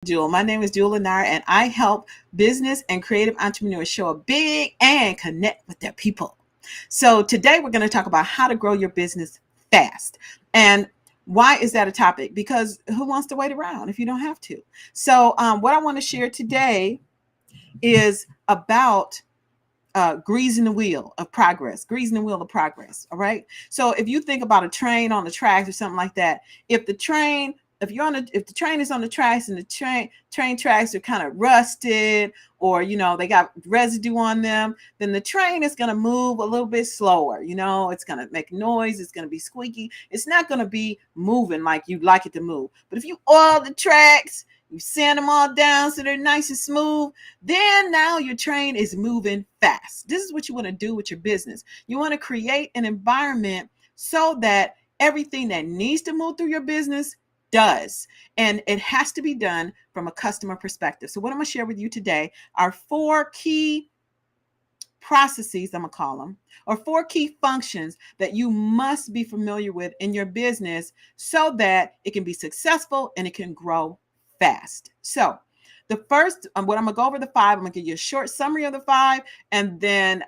Jewel. My name is Jewel Lennar, and I help business and creative entrepreneurs show up big and connect with their people. So today we're going to talk about how to grow your business fast. And why is that a topic? Because who wants to wait around if you don't have to? So what I want to share today is about greasing the wheel of progress, greasing the wheel of progress. All right. So if you think about a train on the tracks or something like that, if the train if the train is on the tracks and the train tracks are kind of rusted, or they got residue on them, then the train is going to move a little bit slower. It's going to make noise, it's going to be squeaky, it's not going to be moving like you'd like it to move. But if you oil the tracks, you sand them all down so they're nice and smooth, then now your train is moving fast. This is what you want to do with your business. You want to create an environment so that everything that needs to move through your business does. And it has to be done from a customer perspective. So what I'm going to share with you today are 4 key processes, I'm going to call them, or 4 key functions that you must be familiar with in your business so that it can be successful and it can grow fast. So the first, what I'm going to go over the 5, I'm going to give you a short summary of the 5, and then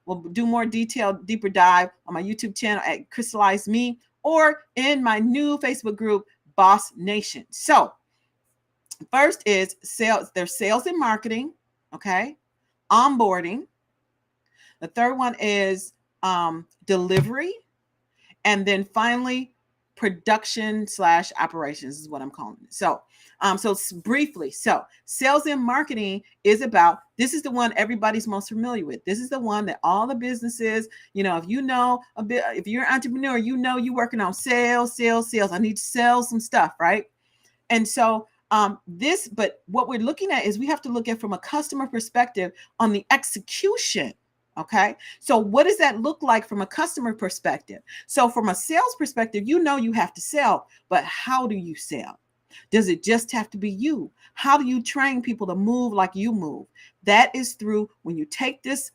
we'll do more detailed, deeper dive on my YouTube channel at Crystallize Me, or in my new Facebook group, Boss Nation. So first is sales. There's sales and marketing, okay? Onboarding. The third one is delivery. And then finally, production / operations is what I'm calling it. So briefly, so sales and marketing is about, this is the one everybody's most familiar with. This is the one that all the businesses, if you know a bit, if you're an entrepreneur, you're working on sales. I need to sell some stuff, right? And so but what we're looking at is we have to look at from a customer perspective on the execution. Okay. So what does that look like from a customer perspective? So from a sales perspective, you have to sell, but how do you sell? Does it just have to be you? How do you train people to move like you move? That is through when you take this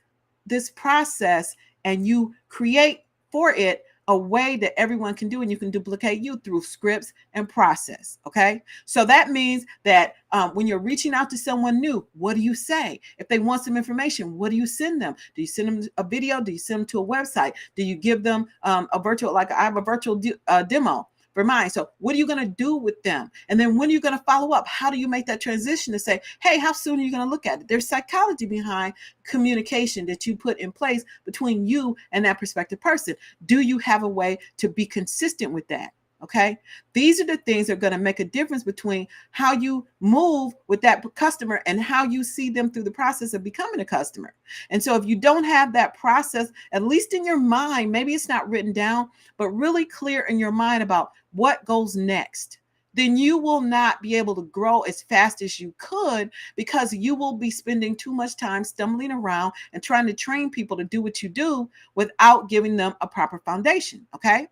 process and you create for it a way that everyone can do, and you can duplicate you through scripts and process. Okay. So that means that when you're reaching out to someone new, what do you say? If they want some information, what do you send them? Do you send them a video? Do you send them to a website? Do you give them a virtual, like I have a virtual demo for mine. So what are you going to do with them? And then when are you going to follow up? How do you make that transition to say, hey, how soon are you going to look at it? There's psychology behind communication that you put in place between you and that prospective person. Do you have a way to be consistent with that? Okay. These are the things that are going to make a difference between how you move with that customer and how you see them through the process of becoming a customer. And so if you don't have that process, at least in your mind, maybe it's not written down, but really clear in your mind about what goes next, then you will not be able to grow as fast as you could, because you will be spending too much time stumbling around and trying to train people to do what you do without giving them a proper foundation. Okay.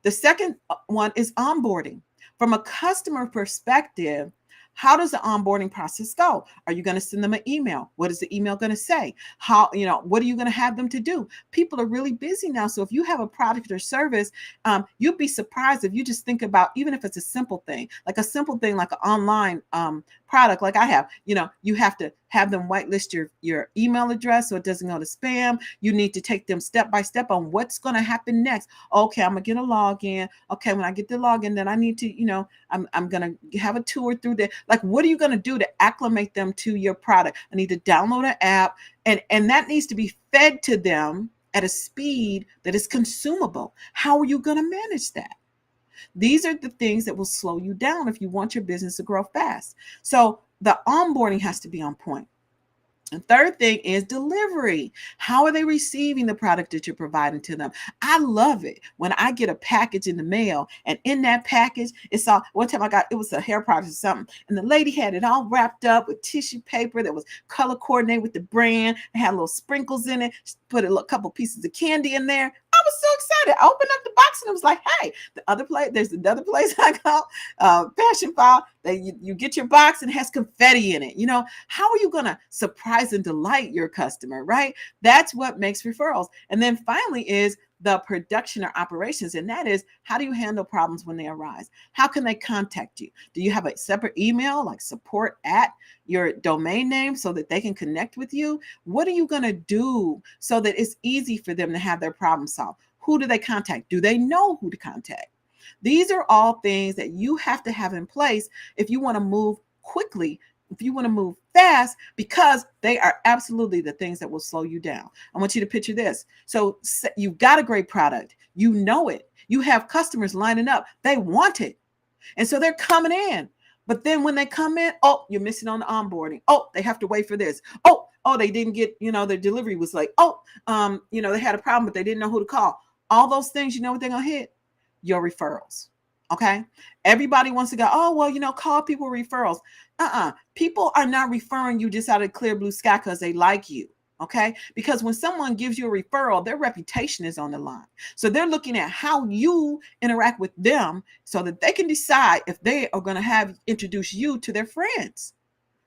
The second one is onboarding. From a customer perspective, how does the onboarding process go? Are you going to send them an email? What is the email going to say? What are you going to have them to do? People are really busy now. So if you have a product or service, you'd be surprised if you just think about, even if it's a simple thing like an online product like I have, you have to have them whitelist your email address so it doesn't go to spam. You need to take them step by step on what's going to happen next. Okay, I'm going to get a login. Okay, when I get the login, then I need to, I'm going to have a tour through there. Like, what are you going to do to acclimate them to your product? I need to download an app, and that needs to be fed to them at a speed that is consumable. How are you going to manage that? These are the things that will slow you down if you want your business to grow fast. So the onboarding has to be on point. The third thing is delivery. How are they receiving the product that you're providing to them? I love it when I get a package in the mail, and in that package, it's all, one time it was a hair product or something, and the lady had it all wrapped up with tissue paper that was color coordinated with the brand. It had little sprinkles in it. She put a couple pieces of candy in there. I was so excited. I opened up the box and it was like, hey, there's another place I go, Fashion File, that you get your box and it has confetti in it. How are you going to surprise and delight your customer, right? That's what makes referrals. And then finally is the production or operations, and that is, how do you handle problems when they arise? How can they contact you? Do you have a separate email like support at your domain name so that they can connect with you? What are you going to do so that it's easy for them to have their problem solved? Who do they contact? Do they know who to contact? These are all things that you have to have in place if you want to move quickly, if you want to move fast, because they are absolutely the things that will slow you down. I want you to picture this. So you've got a great product. You know it. You have customers lining up. They want it. And so they're coming in. But then when they come in, oh, you're missing on the onboarding. Oh, they have to wait for this. Oh, they didn't get, their delivery was late. Oh, they had a problem, but they didn't know who to call. All those things, you know what they're going to hit? Your referrals. Okay. Everybody wants to go, oh, well, call people referrals. People are not referring you just out of clear blue sky because they like you. Okay. Because when someone gives you a referral, their reputation is on the line. So they're looking at how you interact with them so that they can decide if they are going to have introduce you to their friends.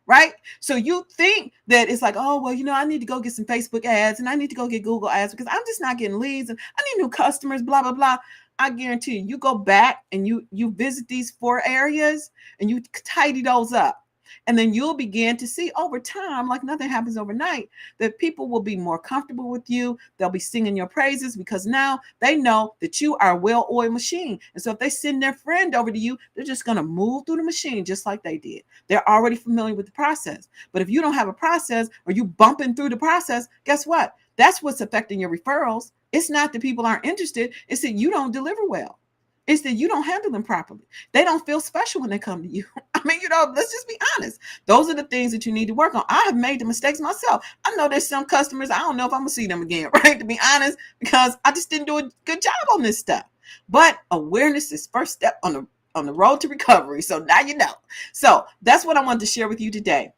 Right. So you think that it's like, oh, well, I need to go get some Facebook ads and I need to go get Google ads because I'm just not getting leads and I need new customers, blah, blah, blah. I guarantee you go back and you visit these 4 areas and you tidy those up. And then you'll begin to see over time, like nothing happens overnight, that people will be more comfortable with you. They'll be singing your praises because now they know that you are a well-oiled machine. And so if they send their friend over to you, they're just going to move through the machine just like they did. They're already familiar with the process. But if you don't have a process or you bumping through the process, guess what? That's what's affecting your referrals. It's not that people aren't interested. It's that you don't deliver well. It's that you don't handle them properly. They don't feel special when they come to you. I mean, let's just be honest. Those are the things that you need to work on. I have made the mistakes myself. I know there's some customers, I don't know if I'm going to see them again, right? To be honest, because I just didn't do a good job on this stuff. But awareness is first step on the road to recovery. So now you know. So that's what I wanted to share with you today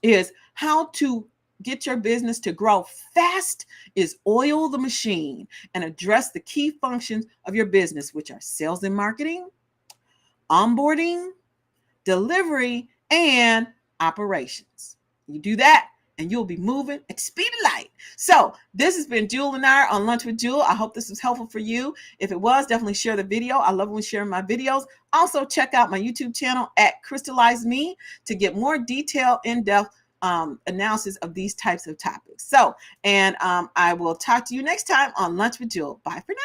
is how to get your business to grow fast is oil the machine and address the key functions of your business, which are sales and marketing, onboarding, delivery, and operations. You do that and you'll be moving at the speed of light. So this has been Jewel and I on Lunch with Jewel. I hope this was helpful for you. If it was, definitely share the video. I love when sharing my videos. Also check out my YouTube channel at Crystallize Me to get more detailed, in-depth analysis of these types of topics. So, and I will talk to you next time on Lunch with Jewel. Bye for now.